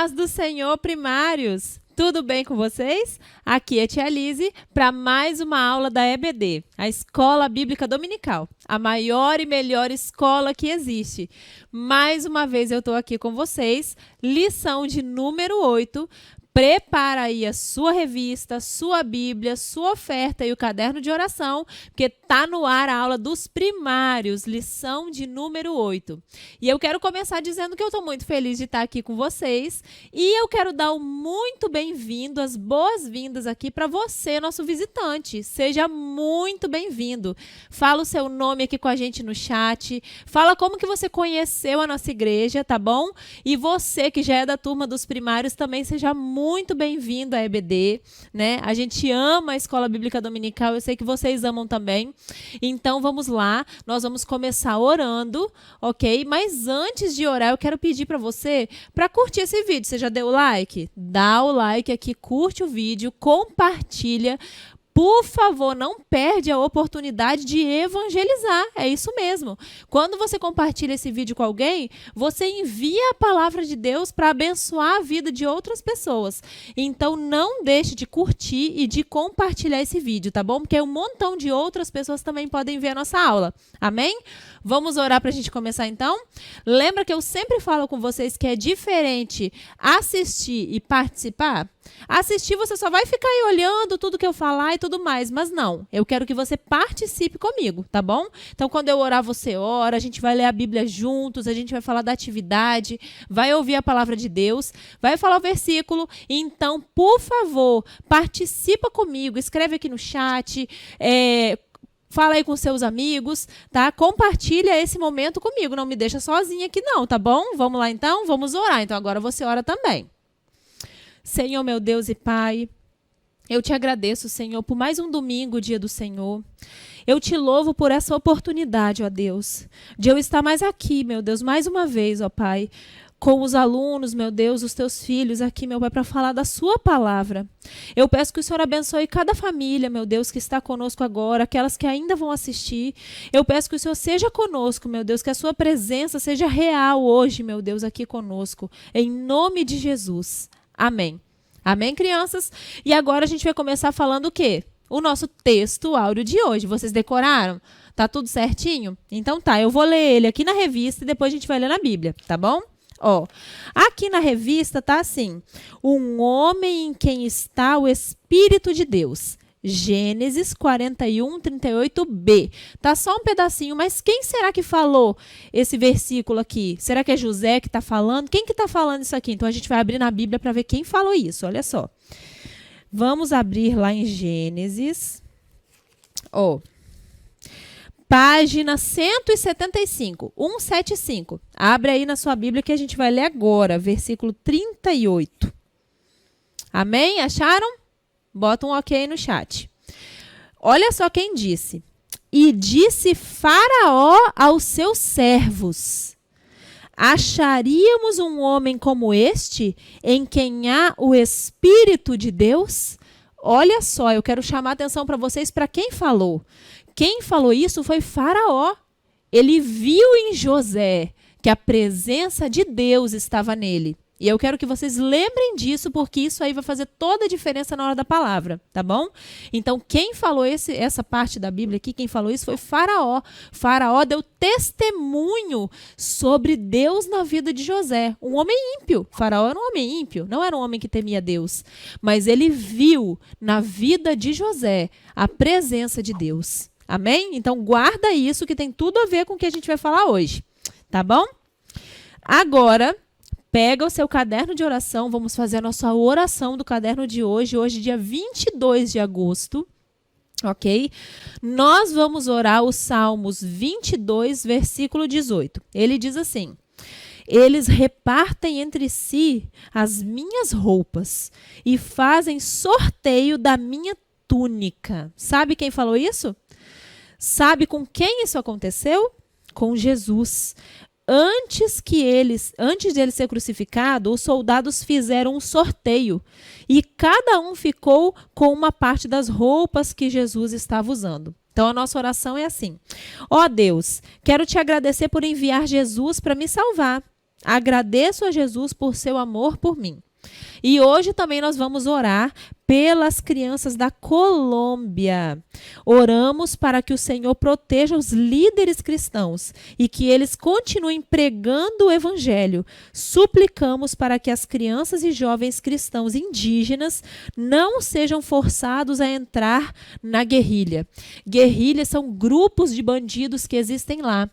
Paz do Senhor, primários! Tudo bem com vocês? Aqui é Tia Lise para mais uma aula da EBD, a Escola Bíblica Dominical, a maior e melhor escola que existe. Mais uma vez eu estou aqui com vocês, lição de número 8. Prepara aí a sua revista, sua Bíblia, sua oferta e o caderno de oração, porque está no ar a aula dos primários, lição de número 8. E eu quero começar dizendo que eu estou muito feliz de estar aqui com vocês e eu quero dar um muito bem-vindo, as boas-vindas aqui para você, nosso visitante. Seja muito bem-vindo. Fala o seu nome aqui com a gente no chat, fala como que você conheceu a nossa igreja, tá bom? E você que já é da turma dos primários também seja muito bem-vindo à EBD, né? A gente ama a Escola Bíblica Dominical, eu sei que vocês amam também. Então, vamos lá, nós vamos começar orando, ok? Mas antes de orar, eu quero pedir para você, para curtir esse vídeo. Você já deu o like? Dá o like aqui, curte o vídeo, compartilha. Por favor, não perde a oportunidade de evangelizar. É isso mesmo. Quando você compartilha esse vídeo com alguém, você envia a palavra de Deus para abençoar a vida de outras pessoas. Então, não deixe de curtir e de compartilhar esse vídeo, tá bom? Porque um montão de outras pessoas também podem ver a nossa aula. Amém? Vamos orar para a gente começar, então? Lembra que eu sempre falo com vocês que é diferente assistir e participar? Assistir, você só vai ficar aí olhando tudo que eu falar e tudo mais, mas não, eu quero que você participe comigo, tá bom? Então, quando eu orar, você ora, a gente vai ler a Bíblia juntos, a gente vai falar da atividade, vai ouvir a palavra de Deus, vai falar o versículo, então, por favor, participa comigo, escreve aqui no chat, fala aí com seus amigos, tá? Compartilha esse momento comigo, não me deixa sozinha aqui não, tá bom? Vamos lá então? Vamos orar, então agora você ora também. Senhor, meu Deus e Pai, eu te agradeço, Senhor, por mais um domingo, dia do Senhor. Eu te louvo por essa oportunidade, ó Deus, de eu estar mais aqui, meu Deus, mais uma vez, ó Pai, com os alunos, meu Deus, os teus filhos aqui, meu Pai, para falar da sua palavra. Eu peço que o Senhor abençoe cada família, meu Deus, que está conosco agora, aquelas que ainda vão assistir. Eu peço que o Senhor seja conosco, meu Deus, que a sua presença seja real hoje, meu Deus, aqui conosco, em nome de Jesus. Amém. Amém, crianças? E agora a gente vai começar falando o quê? O nosso texto áudio de hoje. Vocês decoraram? Tá tudo certinho? Então tá, eu vou ler ele aqui na revista e depois a gente vai ler na Bíblia, tá bom? Ó, aqui na revista tá assim: um homem em quem está o Espírito de Deus. Gênesis 41, 38b. Tá só um pedacinho, mas quem será que falou esse versículo aqui? Será que é José que está falando? Quem que está falando isso aqui? Então a gente vai abrir na Bíblia para ver quem falou isso. Olha só. Vamos abrir lá em Gênesis. Ó. Página 175, 175. Abre aí na sua Bíblia que a gente vai ler agora, versículo 38. Amém? Acharam? Bota um ok no chat. Olha só quem disse. E disse Faraó aos seus servos: acharíamos um homem como este, em quem há o Espírito de Deus? Olha só, eu quero chamar a atenção para vocês para quem falou. Quem falou isso foi Faraó. Ele viu em José que a presença de Deus estava nele. E eu quero que vocês lembrem disso, porque isso aí vai fazer toda a diferença na hora da palavra, tá bom? Então, quem falou essa parte da Bíblia aqui, quem falou isso foi Faraó. Faraó deu testemunho sobre Deus na vida de José. Um homem ímpio. Faraó era um homem ímpio, não era um homem que temia Deus. Mas ele viu na vida de José a presença de Deus. Amém? Então, guarda isso que tem tudo a ver com o que a gente vai falar hoje, tá bom? Agora, pega o seu caderno de oração, vamos fazer a nossa oração do caderno de hoje, dia 22 de agosto, ok? Nós vamos orar os Salmos 22, versículo 18. Ele diz assim: eles repartem entre si as minhas roupas e fazem sorteio da minha túnica. Sabe quem falou isso? Sabe com quem isso aconteceu? Com Jesus. Antes dele ser crucificado, os soldados fizeram um sorteio e cada um ficou com uma parte das roupas que Jesus estava usando. Então, a nossa oração é assim: ó Deus, quero te agradecer por enviar Jesus para me salvar. Agradeço a Jesus por seu amor por mim. E hoje também nós vamos orar pelas crianças da Colômbia. Oramos para que o Senhor proteja os líderes cristãos e que eles continuem pregando o evangelho. Suplicamos para que as crianças e jovens cristãos indígenas não sejam forçados a entrar na guerrilha. Guerrilhas são grupos de bandidos que existem lá.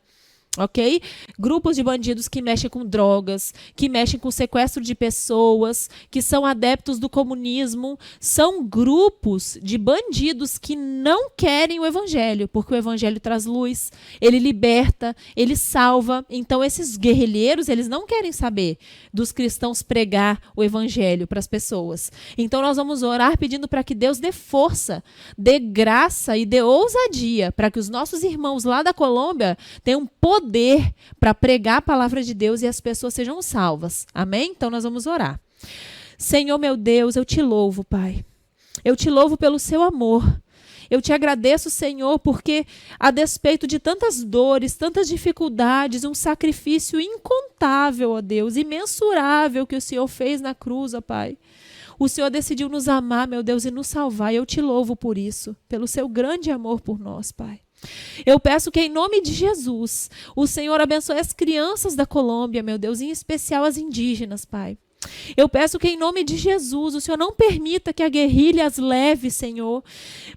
Ok? Grupos de bandidos que mexem com drogas, que mexem com sequestro de pessoas, que são adeptos do comunismo, são grupos de bandidos que não querem o evangelho, porque o evangelho traz luz, ele liberta, ele salva. Então esses guerrilheiros, eles não querem saber dos cristãos pregar o evangelho para as pessoas. Então nós vamos orar pedindo para que Deus dê força, dê graça e dê ousadia para que os nossos irmãos lá da Colômbia tenham poder para pregar a palavra de Deus e as pessoas sejam salvas. Amém? Então nós vamos orar. Senhor meu Deus, eu te louvo, Pai. Eu te louvo pelo seu amor. Eu te agradeço, Senhor, porque a despeito de tantas dores, tantas dificuldades, um sacrifício incontável, ó Deus, imensurável que o Senhor fez na cruz, ó Pai. O Senhor decidiu nos amar, meu Deus, e nos salvar. Eu te louvo por isso, pelo seu grande amor por nós, Pai. Eu peço que em nome de Jesus, o Senhor abençoe as crianças da Colômbia, meu Deus, em especial as indígenas, Pai. Eu peço que em nome de Jesus, o Senhor não permita que a guerrilha as leve, Senhor.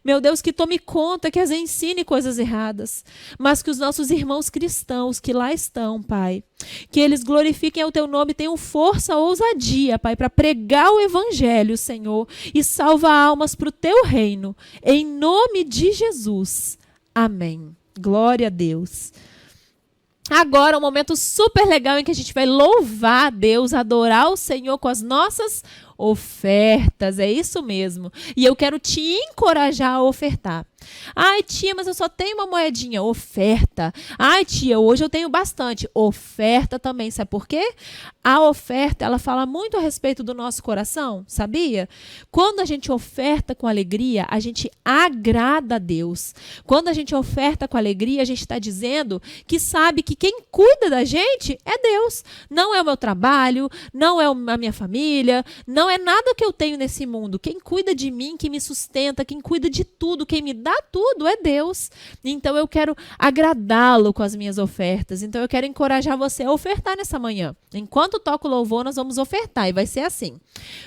Meu Deus, que tome conta, que as ensine coisas erradas. Mas que os nossos irmãos cristãos que lá estão, Pai, que eles glorifiquem o Teu nome, tenham força, ousadia, Pai, para pregar o Evangelho, Senhor, e salvar almas para o Teu reino. Em nome de Jesus. Amém. Glória a Deus. Agora, um momento super legal em que a gente vai louvar a Deus, adorar o Senhor com as nossas ofertas. É isso mesmo. E eu quero te encorajar a ofertar. Ai, tia, mas eu só tenho uma moedinha. Oferta. Ai, tia, hoje eu tenho bastante. Oferta também. Sabe por quê? A oferta, ela fala muito a respeito do nosso coração, sabia? Quando a gente oferta com alegria, a gente agrada a Deus. Quando a gente oferta com alegria, a gente está dizendo que sabe que quem cuida da gente é Deus. Não é o meu trabalho, não é a minha família, não é nada que eu tenho nesse mundo. Quem cuida de mim, quem me sustenta, quem cuida de tudo, quem me dá tudo é Deus. Então eu quero agradá-lo com as minhas ofertas. Então eu quero encorajar você a ofertar nessa manhã. Enquanto toco o louvor, nós vamos ofertar e vai ser assim.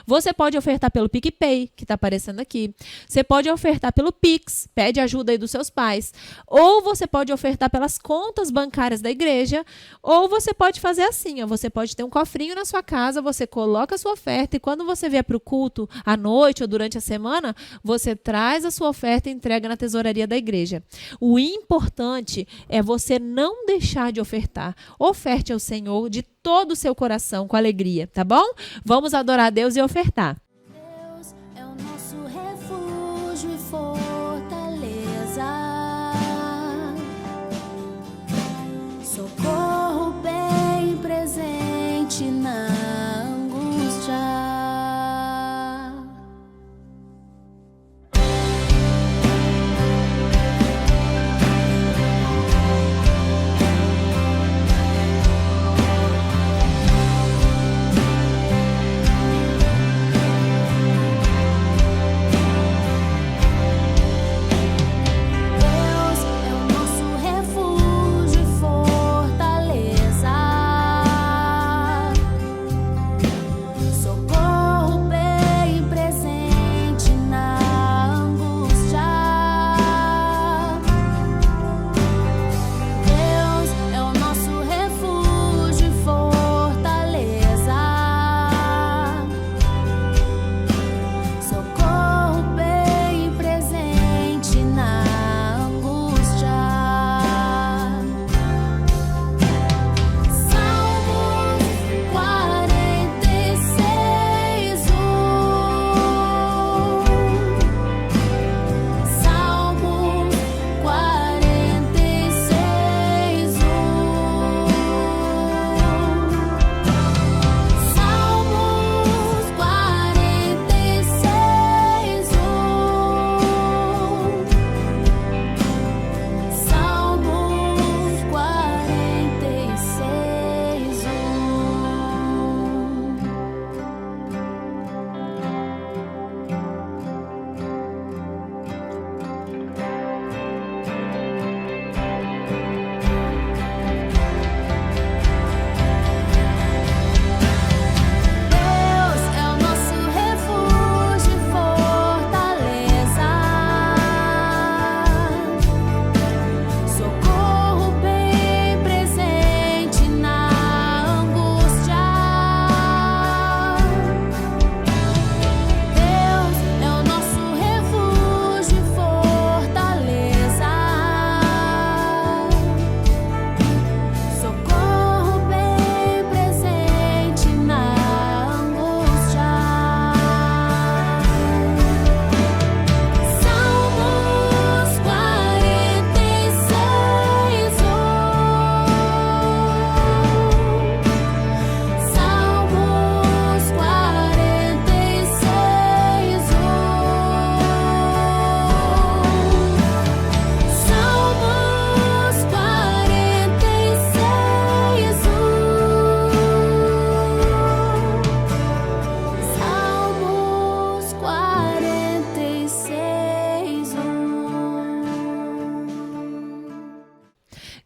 Você pode ofertar pelo PicPay, que está aparecendo aqui. Você pode ofertar pelo Pix, pede ajuda aí dos seus pais. Ou você pode ofertar pelas contas bancárias da igreja. Ou você pode fazer assim, ó, você pode ter um cofrinho na sua casa, você coloca a sua oferta e quando você vier para o culto à noite ou durante a semana, você traz a sua oferta e entrega na tesouraria da igreja. O importante é você não deixar de ofertar. Oferte ao Senhor de todo o seu coração, com alegria, tá bom? Vamos adorar a Deus e ofertar. Deus é o nosso refúgio e fortaleza, socorro bem presente na angústia.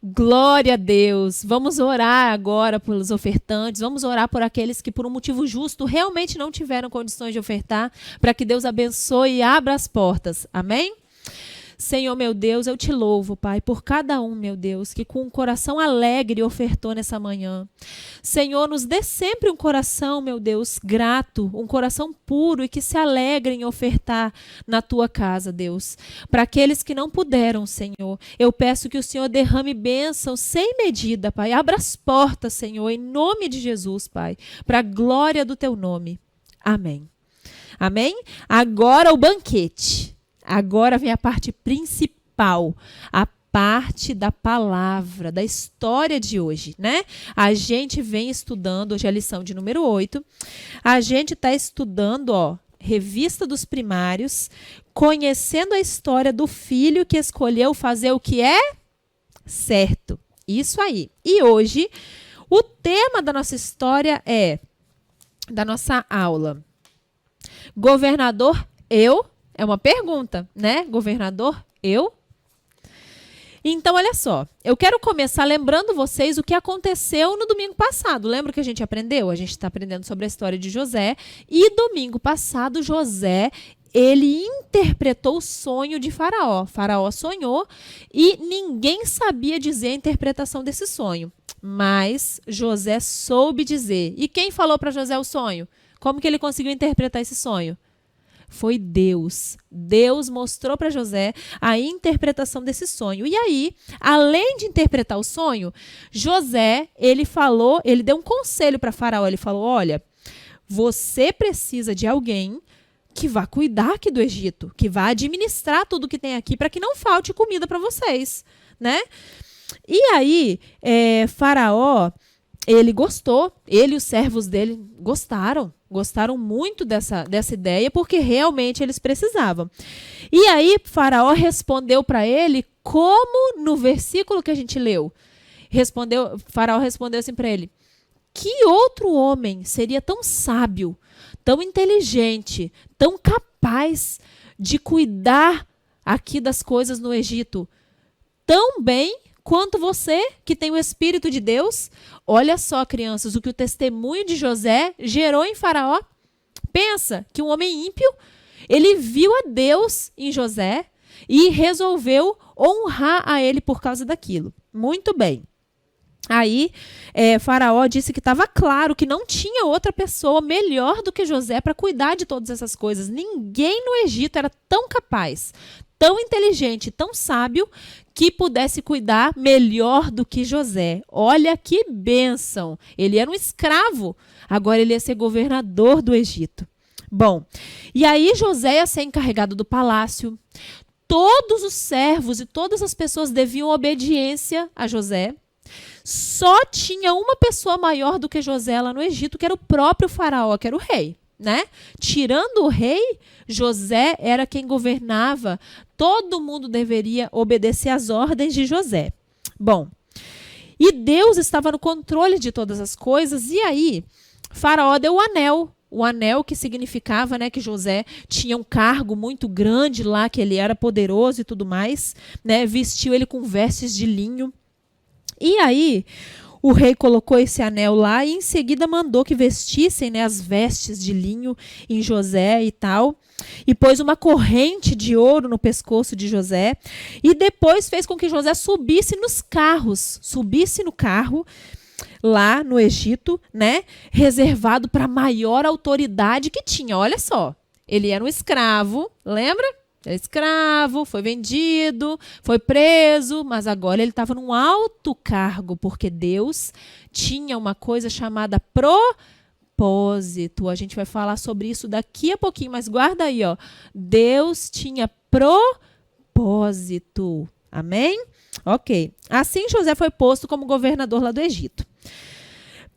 Glória a Deus. Vamos orar agora pelos ofertantes. Vamos orar por aqueles que, por um motivo justo, realmente não tiveram condições de ofertar, para que Deus abençoe e abra as portas. Amém? Senhor, meu Deus, eu te louvo, Pai, por cada um, meu Deus, que com um coração alegre ofertou nessa manhã. Senhor, nos dê sempre um coração, meu Deus, grato, um coração puro e que se alegre em ofertar na tua casa, Deus. Para aqueles que não puderam, Senhor, eu peço que o Senhor derrame bênção sem medida, Pai. Abra as portas, Senhor, em nome de Jesus, Pai, para a glória do teu nome. Amém. Amém? Agora o banquete. Agora vem a parte principal, a parte da palavra, da história de hoje, né? A gente vem estudando, hoje é a lição de número 8, a gente está estudando, Revista dos Primários, conhecendo a história do filho que escolheu fazer o que é certo. Isso aí. E hoje, o tema da nossa história da nossa aula, governador, eu... É uma pergunta, né? Governador, eu? Então, olha só. Eu quero começar lembrando vocês o que aconteceu no domingo passado. Lembra que a gente aprendeu? A gente está aprendendo sobre a história de José. E domingo passado, José, ele interpretou o sonho de Faraó. Faraó sonhou e ninguém sabia dizer a interpretação desse sonho. Mas José soube dizer. E quem falou para José o sonho? Como que ele conseguiu interpretar esse sonho? Foi Deus. Deus mostrou para José a interpretação desse sonho. E aí, além de interpretar o sonho, José, ele deu um conselho para Faraó. Ele falou, olha, você precisa de alguém que vá cuidar aqui do Egito, que vá administrar tudo que tem aqui para que não falte comida para vocês, né? E aí, Faraó, ele gostou, ele e os servos dele gostaram muito dessa ideia, porque realmente eles precisavam. E aí Faraó respondeu para ele, como no versículo que a gente leu. Faraó respondeu assim para ele, que outro homem seria tão sábio, tão inteligente, tão capaz de cuidar aqui das coisas no Egito tão bem quanto você, que tem o Espírito de Deus? Olha só, crianças, o que o testemunho de José gerou em Faraó. Pensa que um homem ímpio, ele viu a Deus em José e resolveu honrar a ele por causa daquilo. Muito bem. Aí, Faraó disse que estava claro que não tinha outra pessoa melhor do que José para cuidar de todas essas coisas. Ninguém no Egito era tão capaz, tão inteligente, tão sábio, que pudesse cuidar melhor do que José. Olha que bênção! Ele era um escravo, agora ele ia ser governador do Egito. Bom, e aí José ia ser encarregado do palácio. Todos os servos e todas as pessoas deviam obediência a José. Só tinha uma pessoa maior do que José lá no Egito, que era o próprio Faraó, que era o rei, né? Tirando o rei, José era quem governava. Todo mundo deveria obedecer às ordens de José. Bom, e Deus estava no controle de todas as coisas, e aí Faraó deu o anel que significava, né, que José tinha um cargo muito grande lá, que ele era poderoso e tudo mais, né? Vestiu ele com vestes de linho. E aí o rei colocou esse anel lá e em seguida mandou que vestissem, né, as vestes de linho em José e tal. E pôs uma corrente de ouro no pescoço de José. E depois fez com que José subisse no carro lá no Egito, né, reservado para a maior autoridade que tinha. Olha só, ele era um escravo, lembra? Era escravo, foi vendido, foi preso, mas agora ele estava num alto cargo, porque Deus tinha uma coisa chamada propósito. A gente vai falar sobre isso daqui a pouquinho, mas guarda aí, Deus tinha propósito. Amém? Ok. Assim José foi posto como governador lá do Egito.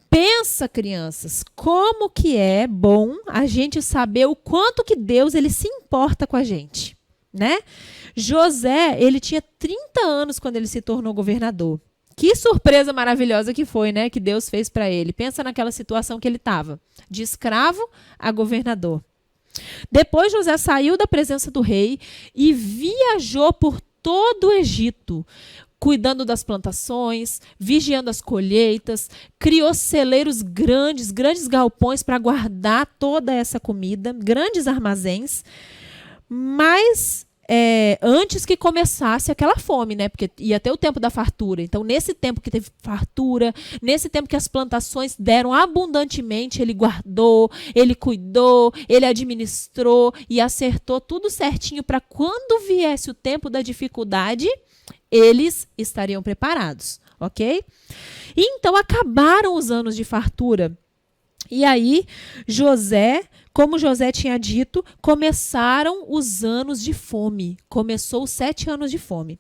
Pensa, crianças, como que é bom a gente saber o quanto que Deus ele se importa com a gente, né? José, ele tinha 30 anos quando ele se tornou governador. Que surpresa maravilhosa que foi, né? Que Deus fez para ele. Pensa naquela situação que ele estava, de escravo a governador. Depois José saiu da presença do rei e viajou por todo o Egito, cuidando das plantações, vigiando as colheitas, criou celeiros grandes, grandes galpões para guardar toda essa comida, grandes armazéns, mas antes que começasse aquela fome, né? Porque ia ter o tempo da fartura. Então, nesse tempo que teve fartura, nesse tempo que as plantações deram abundantemente, ele guardou, ele cuidou, ele administrou e acertou tudo certinho para quando viesse o tempo da dificuldade, eles estariam preparados, ok? Então, acabaram os anos de fartura. E aí, como José tinha dito, começaram os anos de fome. Começou os 7 anos de fome.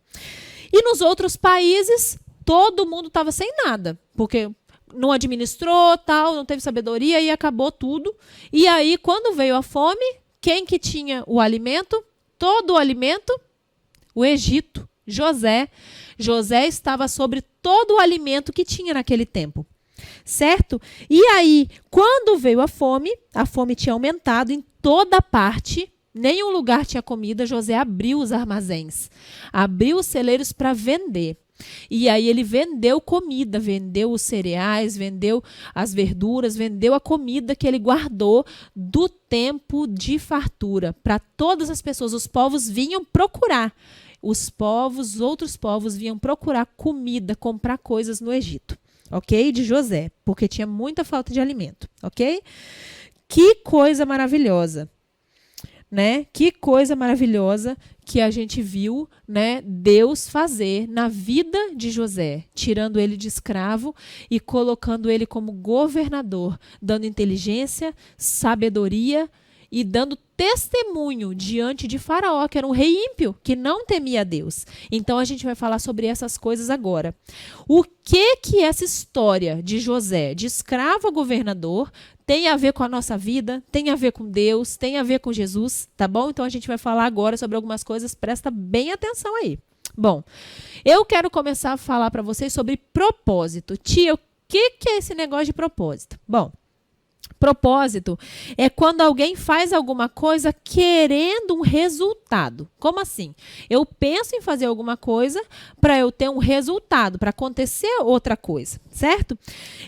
E nos outros países, todo mundo estava sem nada, porque não administrou, tal, não teve sabedoria e acabou tudo. E aí, quando veio a fome, quem que tinha o alimento? Todo o alimento? O Egito, José. José estava sobre todo o alimento que tinha naquele tempo. Certo? E aí, quando veio a fome tinha aumentado em toda parte, nenhum lugar tinha comida, José abriu os armazéns, abriu os celeiros para vender. E aí ele vendeu comida, vendeu os cereais, vendeu as verduras, vendeu a comida que ele guardou do tempo de fartura para todas as pessoas. Os povos vinham procurar. Outros povos vinham procurar comida, comprar coisas no Egito. Ok? De José, porque tinha muita falta de alimento, ok? Que coisa maravilhosa, né? Que coisa maravilhosa que a gente viu, né, Deus fazer na vida de José, tirando ele de escravo e colocando ele como governador, dando inteligência, sabedoria e dando testemunho diante de Faraó, que era um rei ímpio, que não temia a Deus. Então, a gente vai falar sobre essas coisas agora. O que essa história de José, de escravo a governador, tem a ver com a nossa vida, tem a ver com Deus, tem a ver com Jesus, tá bom? Então, a gente vai falar agora sobre algumas coisas, presta bem atenção aí. Bom, eu quero começar a falar para vocês sobre propósito. Tia, o que é esse negócio de propósito? Bom, propósito é quando alguém faz alguma coisa querendo um resultado. Como assim? Eu penso em fazer alguma coisa para eu ter um resultado, para acontecer outra coisa, certo?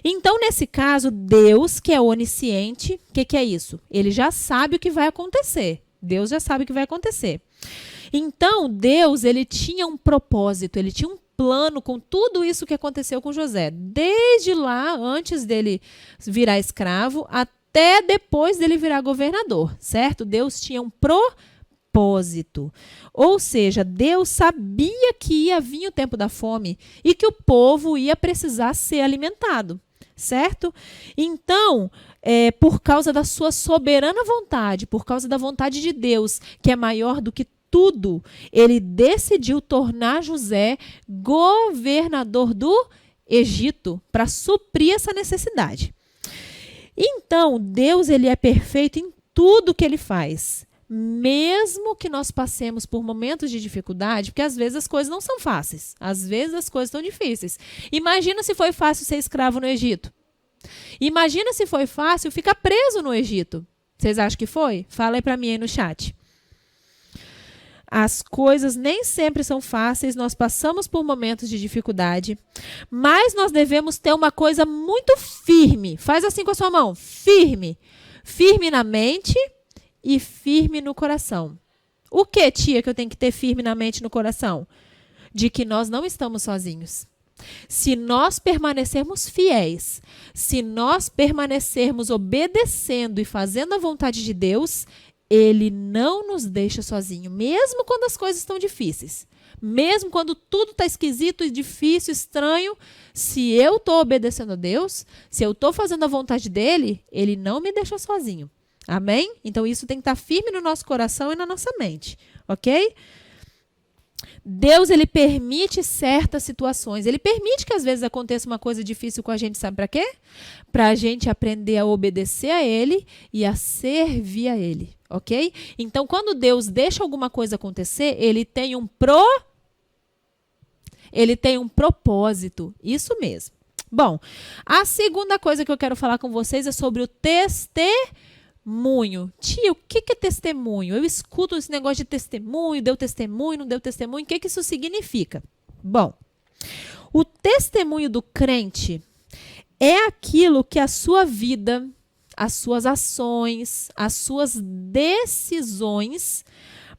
Então, nesse caso, Deus, que é onisciente, o que é isso? Ele já sabe o que vai acontecer. Deus já sabe o que vai acontecer. Então, Deus, ele tinha um propósito, ele tinha um plano com tudo isso que aconteceu com José. Desde lá, antes dele virar escravo, até depois dele virar governador, certo? Deus tinha um propósito. Ou seja, Deus sabia que ia vir o tempo da fome e que o povo ia precisar ser alimentado, certo? Então, por causa da sua soberana vontade, por causa da vontade de Deus, que é maior do que tudo, ele decidiu tornar José governador do Egito para suprir essa necessidade. Então, Deus, ele é perfeito em tudo que ele faz. Mesmo que nós passemos por momentos de dificuldade, porque às vezes as coisas não são fáceis, às vezes as coisas estão difíceis. Imagina se foi fácil ser escravo no Egito. Imagina se foi fácil ficar preso no Egito. Vocês acham que foi? Fala aí para mim aí no chat. As coisas nem sempre são fáceis, nós passamos por momentos de dificuldade, mas nós devemos ter uma coisa muito firme. Faz assim com a sua mão, firme. Firme na mente e firme no coração. O que, tia, que eu tenho que ter firme na mente e no coração? De que nós não estamos sozinhos. Se nós permanecermos fiéis, se nós permanecermos obedecendo e fazendo a vontade de Deus, Ele não nos deixa sozinho, mesmo quando as coisas estão difíceis. Mesmo quando tudo está esquisito e difícil, estranho, se eu estou obedecendo a Deus, se eu estou fazendo a vontade dEle, Ele não me deixa sozinho. Amém? Então, isso tem que estar firme no nosso coração e na nossa mente. Ok? Deus, ele permite certas situações. Ele permite que às vezes aconteça uma coisa difícil com a gente, sabe para quê? Para a gente aprender a obedecer a Ele e a servir a Ele, ok? Então, quando Deus deixa alguma coisa acontecer, Ele tem um propósito. Isso mesmo. Bom, a segunda coisa que eu quero falar com vocês é sobre o testemunho. Tia, o que é testemunho? Eu escuto esse negócio de testemunho, deu testemunho, não deu testemunho. O que isso significa? Bom, O testemunho do crente é aquilo que a sua vida, as suas ações, as suas decisões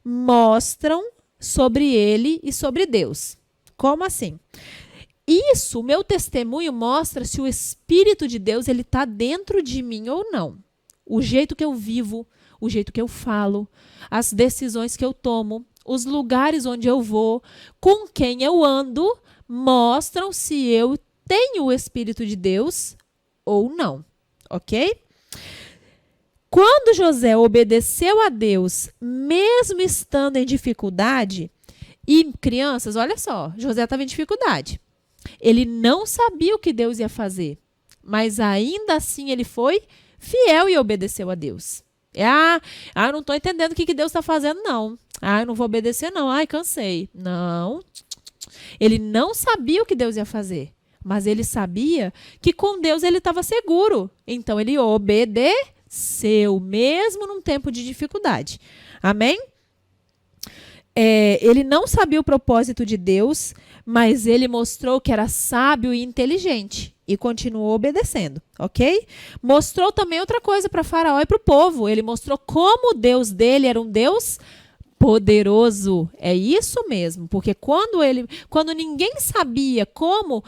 mostram sobre ele e sobre Deus. Como assim? Isso, o meu testemunho mostra se o Espírito de Deus ele está dentro de mim ou não. O jeito que eu vivo, o jeito que eu falo, as decisões que eu tomo, os lugares onde eu vou, com quem eu ando, mostram se eu tenho o Espírito de Deus ou não, ok? Quando José obedeceu a Deus, mesmo estando em dificuldade, e crianças, olha só, José estava em dificuldade. Ele não sabia o que Deus ia fazer, mas ainda assim ele foi fiel e obedeceu a Deus. Eu não estou entendendo o que Deus está fazendo, não. Eu não vou obedecer, não. Cansei. Não. Ele não sabia o que Deus ia fazer, mas ele sabia que com Deus ele estava seguro. Então ele obedeceu, mesmo num tempo de dificuldade. Amém? Ele não sabia o propósito de Deus, mas ele mostrou que era sábio e inteligente e continuou obedecendo, ok? Mostrou também outra coisa para Faraó e para o povo. Ele mostrou como o Deus dele era um Deus poderoso. É isso mesmo, porque quando ninguém sabia como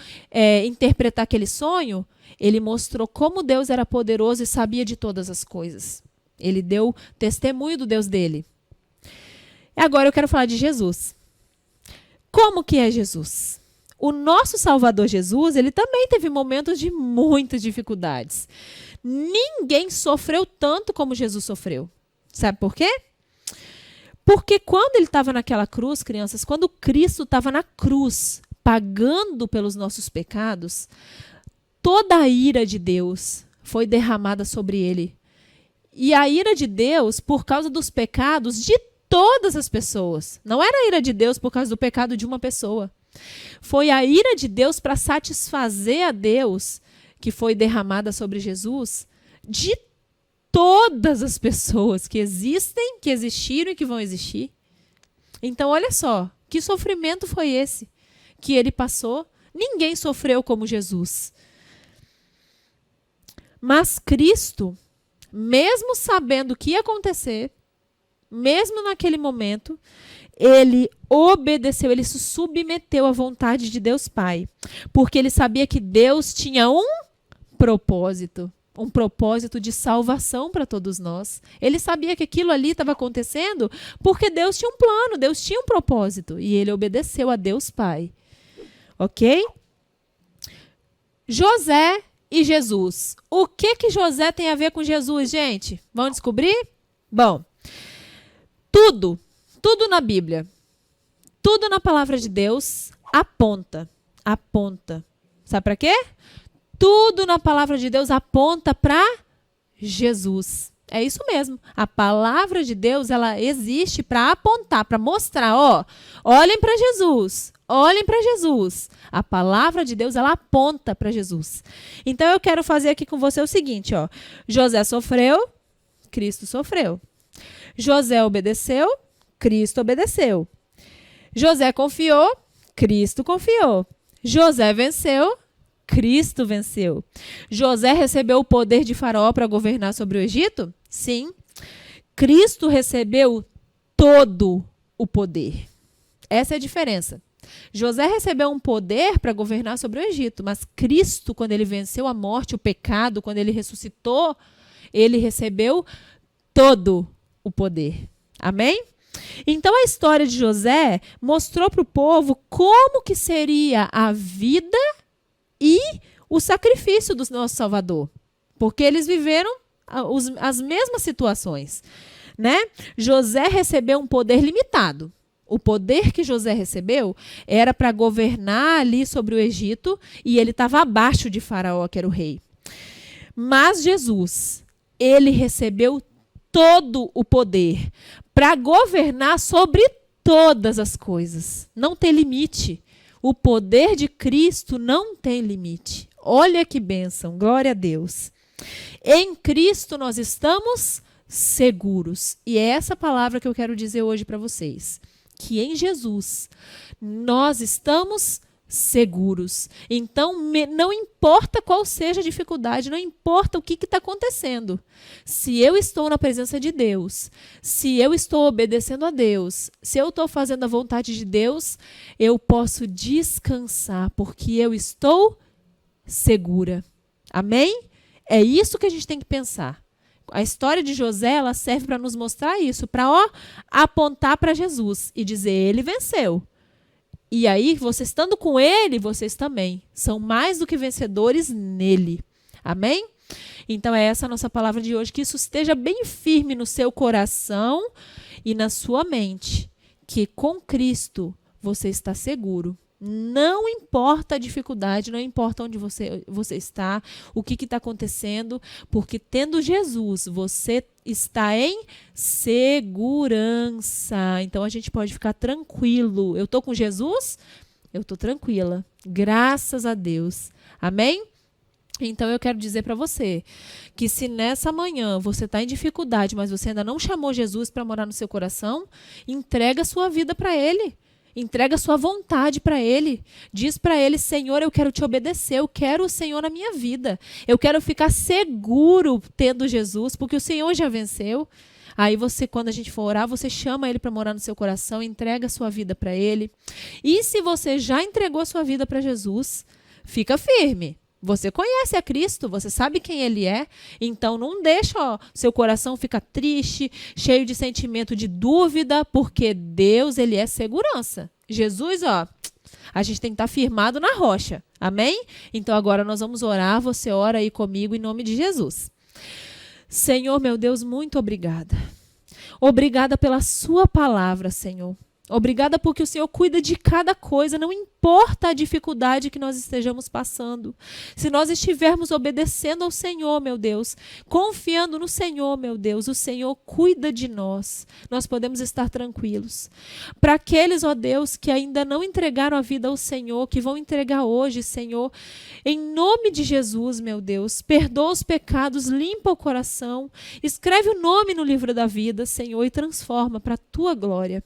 interpretar aquele sonho, ele mostrou como Deus era poderoso e sabia de todas as coisas. Ele deu testemunho do Deus dele. Agora eu quero falar de Jesus. Como que é Jesus? O nosso Salvador Jesus, ele também teve momentos de muitas dificuldades. Ninguém sofreu tanto como Jesus sofreu. Sabe por quê? Porque quando ele estava naquela cruz, crianças, quando Cristo estava na cruz, pagando pelos nossos pecados, toda a ira de Deus foi derramada sobre ele. E a ira de Deus, por causa dos pecados de todas as pessoas. Não era a ira de Deus por causa do pecado de uma pessoa. Foi a ira de Deus para satisfazer a Deus que foi derramada sobre Jesus de todas as pessoas que existem, que existiram e que vão existir. Então, olha só, que sofrimento foi esse que ele passou? Ninguém sofreu como Jesus. Mas Cristo, mesmo sabendo o que ia acontecer, mesmo naquele momento, ele obedeceu, ele se submeteu à vontade de Deus Pai. Porque ele sabia que Deus tinha um propósito de salvação para todos nós. Ele sabia que aquilo ali estava acontecendo porque Deus tinha um plano, Deus tinha um propósito. E ele obedeceu a Deus Pai. Ok? José e Jesus. O que José tem a ver com Jesus, gente? Vamos descobrir? Bom, tudo na Bíblia, tudo na palavra de Deus aponta. Sabe para quê? Tudo na palavra de Deus aponta para Jesus. É isso mesmo. A palavra de Deus, ela existe para apontar, para mostrar, olhem para Jesus. Olhem para Jesus. A palavra de Deus, ela aponta para Jesus. Então eu quero fazer aqui com você o seguinte, José sofreu, Cristo sofreu. José obedeceu, Cristo obedeceu. José confiou, Cristo confiou. José venceu, Cristo venceu. José recebeu o poder de Faraó para governar sobre o Egito? Sim. Cristo recebeu todo o poder. Essa é a diferença. José recebeu um poder para governar sobre o Egito, mas Cristo, quando ele venceu a morte, o pecado, quando ele ressuscitou, ele recebeu todo o poder. Amém? Então a história de José mostrou para o povo como que seria a vida e o sacrifício do nosso Salvador. Porque eles viveram as mesmas situações, né? José recebeu um poder limitado. O poder que José recebeu era para governar ali sobre o Egito e ele estava abaixo de Faraó, que era o rei. Mas Jesus, ele recebeu todo o poder para governar sobre todas as coisas. Não tem limite. O poder de Cristo não tem limite. Olha que bênção, glória a Deus. Em Cristo nós estamos seguros. E é essa palavra que eu quero dizer hoje para vocês. Que em Jesus nós estamos seguros. Então, não importa qual seja a dificuldade, não importa o que está acontecendo. Se eu estou na presença de Deus, se eu estou obedecendo a Deus, se eu estou fazendo a vontade de Deus, eu posso descansar, porque eu estou segura. Amém? É isso que a gente tem que pensar. A história de José, ela serve para nos mostrar isso, para apontar para Jesus e dizer, ele venceu. E aí, você estando com ele, vocês também são mais do que vencedores nele. Amém? Então, é essa a nossa palavra de hoje, que isso esteja bem firme no seu coração e na sua mente, que com Cristo você está seguro. Não importa a dificuldade, não importa onde você está, o que está acontecendo, porque tendo Jesus, você está em segurança. Então, a gente pode ficar tranquilo. Eu estou com Jesus? Eu estou tranquila. Graças a Deus. Amém? Então, eu quero dizer para você que se nessa manhã você está em dificuldade, mas você ainda não chamou Jesus para morar no seu coração, entrega a sua vida para Ele. Entrega a sua vontade para Ele. Diz para Ele, Senhor, eu quero te obedecer. Eu quero o Senhor na minha vida. Eu quero ficar seguro tendo Jesus, porque o Senhor já venceu. Aí você, quando a gente for orar, você chama Ele para morar no seu coração, entrega a sua vida para Ele. E se você já entregou a sua vida para Jesus, fica firme. Você conhece a Cristo, você sabe quem Ele é, então não deixa seu coração ficar triste, cheio de sentimento de dúvida, porque Deus, Ele é segurança. Jesus, a gente tem que estar firmado na rocha, amém? Então agora nós vamos orar, você ora aí comigo em nome de Jesus. Senhor, meu Deus, muito obrigada. Obrigada pela sua palavra, Senhor. Obrigada porque o Senhor cuida de cada coisa, não importa a dificuldade que nós estejamos passando. Se nós estivermos obedecendo ao Senhor, meu Deus, confiando no Senhor, meu Deus, o Senhor cuida de nós. Nós podemos estar tranquilos. Para aqueles, ó Deus, que ainda não entregaram a vida ao Senhor, que vão entregar hoje, Senhor, em nome de Jesus, meu Deus, perdoa os pecados, limpa o coração, escreve o nome no livro da vida, Senhor, e transforma para a tua glória.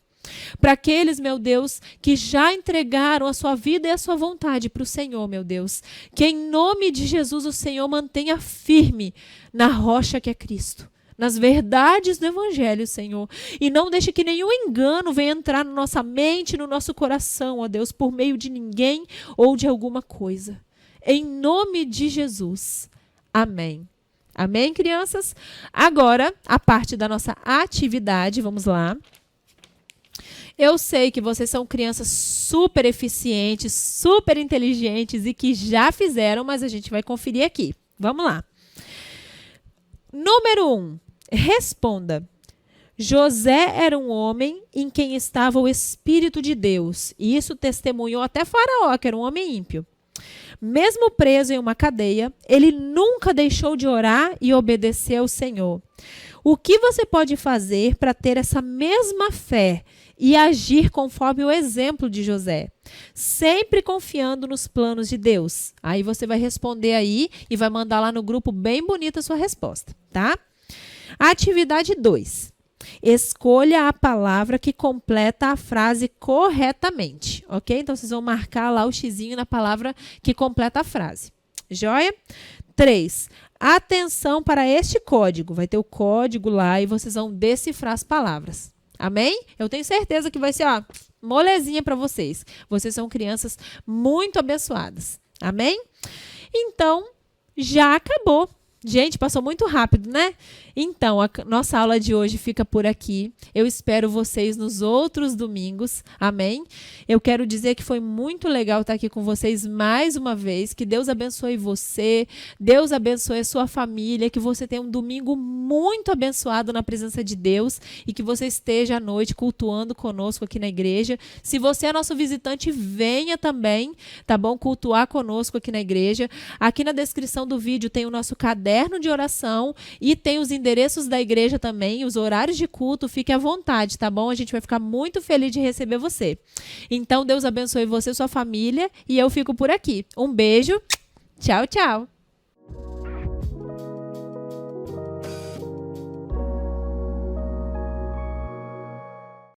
Para aqueles, meu Deus, que já entregaram a sua vida e a sua vontade para o Senhor, meu Deus, que em nome de Jesus o Senhor mantenha firme na rocha que é Cristo, nas verdades do Evangelho, Senhor, e não deixe que nenhum engano venha entrar na nossa mente, no nosso coração, ó Deus, por meio de ninguém ou de alguma coisa. Em nome de Jesus. Amém. Amém, crianças? Agora, a parte da nossa atividade, vamos lá. Eu sei que vocês são crianças super eficientes, super inteligentes e que já fizeram, mas a gente vai conferir aqui. Vamos lá. Número 1. Responda. José era um homem em quem estava o Espírito de Deus. E isso testemunhou até Faraó, que era um homem ímpio. Mesmo preso em uma cadeia, ele nunca deixou de orar e obedecer ao Senhor. O que você pode fazer para ter essa mesma fé e agir conforme o exemplo de José? Sempre confiando nos planos de Deus. Aí você vai responder aí e vai mandar lá no grupo bem bonita a sua resposta, tá? Atividade 2. Escolha a palavra que completa a frase corretamente, ok? Então, vocês vão marcar lá o xizinho na palavra que completa a frase. Joia? 3. Atenção para este código. Vai ter o código lá e vocês vão decifrar as palavras. Amém? Eu tenho certeza que vai ser, molezinha para vocês. Vocês são crianças muito abençoadas. Amém? Então, já acabou. Gente, passou muito rápido, né? Então, a nossa aula de hoje fica por aqui. Eu espero vocês nos outros domingos. Amém? Eu quero dizer que foi muito legal estar aqui com vocês mais uma vez. Que Deus abençoe você. Deus abençoe a sua família. Que você tenha um domingo muito abençoado na presença de Deus. E que você esteja à noite cultuando conosco aqui na igreja. Se você é nosso visitante, venha também, tá bom? Cultuar conosco aqui na igreja. Aqui na descrição do vídeo tem o nosso caderno de oração e tem os endereços da igreja também, os horários de culto. Fique à vontade, tá bom? A gente vai ficar muito feliz de receber você. Então, Deus abençoe você e sua família e eu fico por aqui. Um beijo. Tchau, tchau.